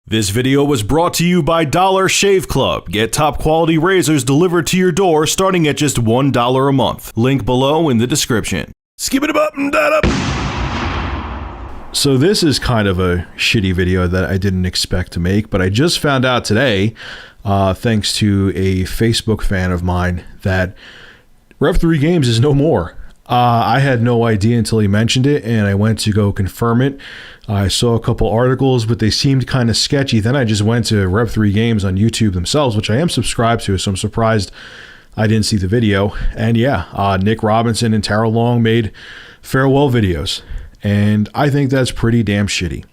This video was brought to you by Dollar Shave Club. Get top quality razors delivered to your door starting at just $1 a month. Link below in the description. Skip it up and that up. So this is kind of a shitty video that I didn't expect to make, but I just found out today, thanks to a Facebook fan of mine, that Rev3Games is no more. I had no idea until he mentioned it, and I went to go confirm it. I saw a couple articles, but they seemed kind of sketchy. Then I just went to Rev3Games on YouTube themselves, which I am subscribed to, so I'm surprised I didn't see the video. And yeah, Nick Robinson and Tara Long made farewell videos, and I think that's pretty damn shitty.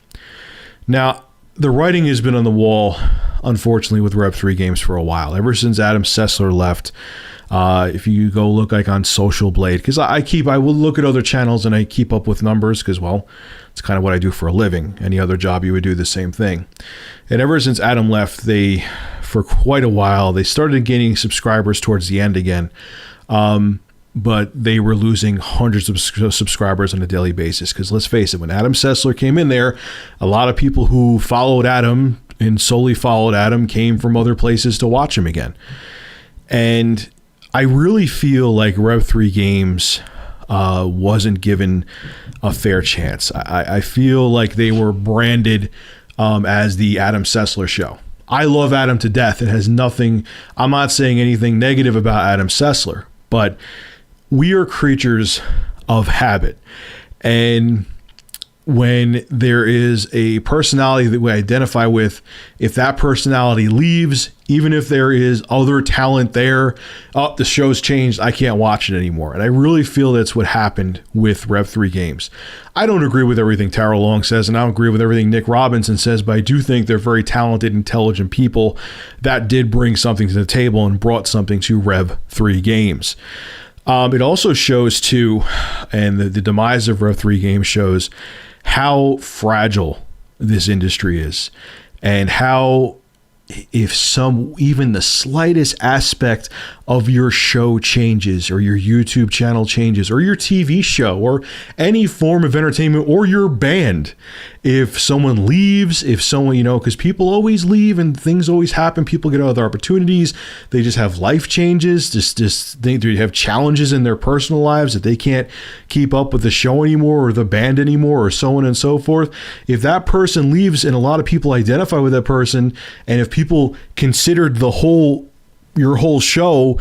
Now, the writing has been on the wall, unfortunately, with Rev3Games for a while. Ever since Adam Sessler left, if you go look like on Social Blade, because I will look at other channels and I keep up with numbers because, well, it's kind of what I do for a living. Any other job, you would do the same thing. And ever since Adam left, for quite a while, they started gaining subscribers towards the end again. But they were losing hundreds of subscribers on a daily basis. Because let's face it, when Adam Sessler came in there, a lot of people who followed Adam and solely followed Adam came from other places to watch him again. And I really feel like Rev3Games wasn't given a fair chance. I feel like they were branded as the Adam Sessler show. I love Adam to death. It has nothing, I'm not saying anything negative about Adam Sessler, but we are creatures of habit. And when there is a personality that we identify with, if that personality leaves, even if there is other talent there, oh, the show's changed, I can't watch it anymore. And I really feel that's what happened with Rev3Games. I don't agree with everything Tara Long says, and I don't agree with everything Nick Robinson says, but I do think they're very talented, intelligent people that did bring something to the table and brought something to Rev3Games. It also shows too, and the demise of Rev3Games shows how fragile this industry is, and how if even the slightest aspect of your show changes, or your YouTube channel changes, or your TV show, or any form of entertainment, or your band, if someone leaves, if someone, because people always leave and things always happen, people get other opportunities, they just have life changes, they have challenges in their personal lives that they can't keep up with the show anymore, or the band anymore, or so on and so forth. If that person leaves, and a lot of people identify with that person, and if people considered your whole show,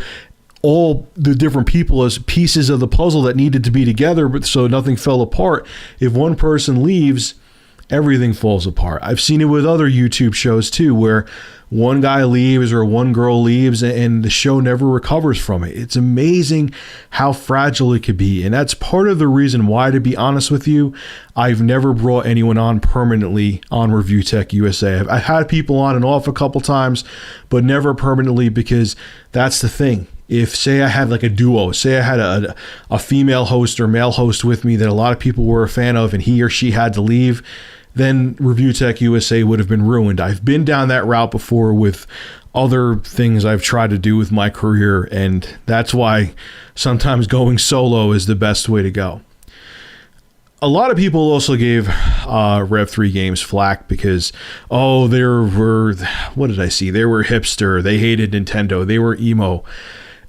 all the different people as pieces of the puzzle that needed to be together, but so nothing fell apart, if one person leaves, everything falls apart. I've seen it with other YouTube shows too, where one guy leaves or one girl leaves and the show never recovers from it. It's amazing how fragile it could be. And that's part of the reason why, to be honest with you, I've never brought anyone on permanently on Review Tech USA. I've had people on and off a couple times, but never permanently, because that's the thing. If, say, I had like a duo, say I had a female host or male host with me that a lot of people were a fan of, and he or she had to leave, then Review Tech USA would have been ruined. I've been down that route before with other things I've tried to do with my career, and that's why sometimes going solo is the best way to go. A lot of people also gave Rev3Games flack because, oh, they were, what did I see? They were hipster, they hated Nintendo, they were emo.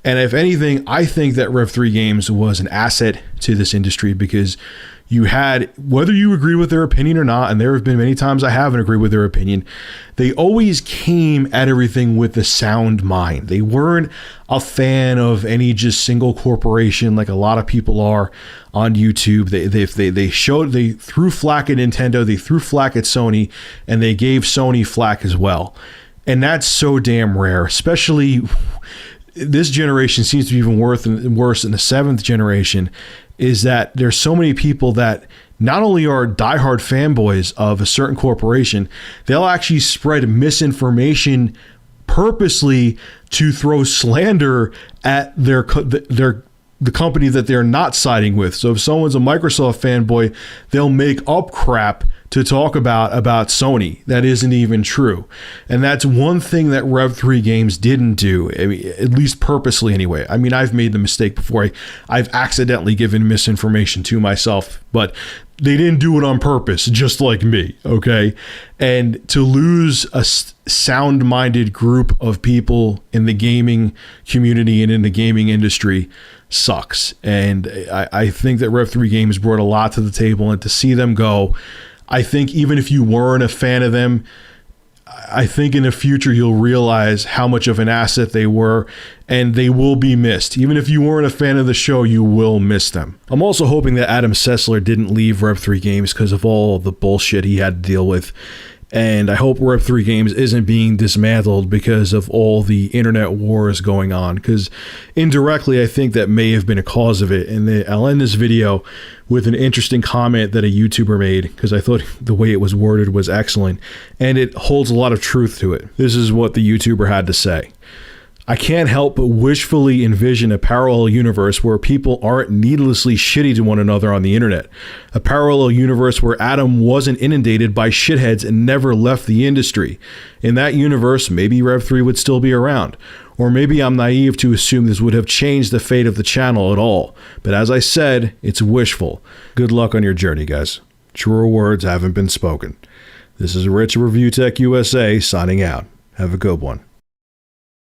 And if anything, I think that Rev3Games was an asset to this industry, because you had, whether you agree with their opinion or not, and there have been many times I haven't agreed with their opinion, they always came at everything with a sound mind. They weren't a fan of any just single corporation like a lot of people are on YouTube. They threw flack at Nintendo, they threw flack at Sony, and they gave Sony flack as well. And that's so damn rare, especially this generation seems to be even worse in the seventh generation, is that there's so many people that not only are diehard fanboys of a certain corporation, they'll actually spread misinformation purposely to throw slander at their the company that they're not siding with. So if someone's a Microsoft fanboy, they'll make up crap to talk about Sony that isn't even true. And that's one thing that Rev3Games didn't do, I mean, at least purposely anyway. I mean, I've made the mistake before. I've accidentally given misinformation to myself, but they didn't do it on purpose, just like me, okay? And to lose a sound-minded group of people in the gaming community and in the gaming industry sucks. And I think that Rev3Games brought a lot to the table, and to see them go, I think even if you weren't a fan of them, I think in the future you'll realize how much of an asset they were, and they will be missed. Even if you weren't a fan of the show, you will miss them. I'm also hoping that Adam Sessler didn't leave Rev3Games because of all the bullshit he had to deal with. And I hope Rev3Games isn't being dismantled because of all the internet wars going on, because indirectly I think that may have been a cause of it. And I'll end this video with an interesting comment that a YouTuber made, because I thought the way it was worded was excellent, and it holds a lot of truth to it. This is what the YouTuber had to say. I can't help but wishfully envision a parallel universe where people aren't needlessly shitty to one another on the internet. A parallel universe where Adam wasn't inundated by shitheads and never left the industry. In that universe, maybe Rev3 would still be around. Or maybe I'm naive to assume this would have changed the fate of the channel at all. But as I said, it's wishful. Good luck on your journey, guys. Truer words haven't been spoken. This is Rich of Review Tech USA signing out. Have a good one.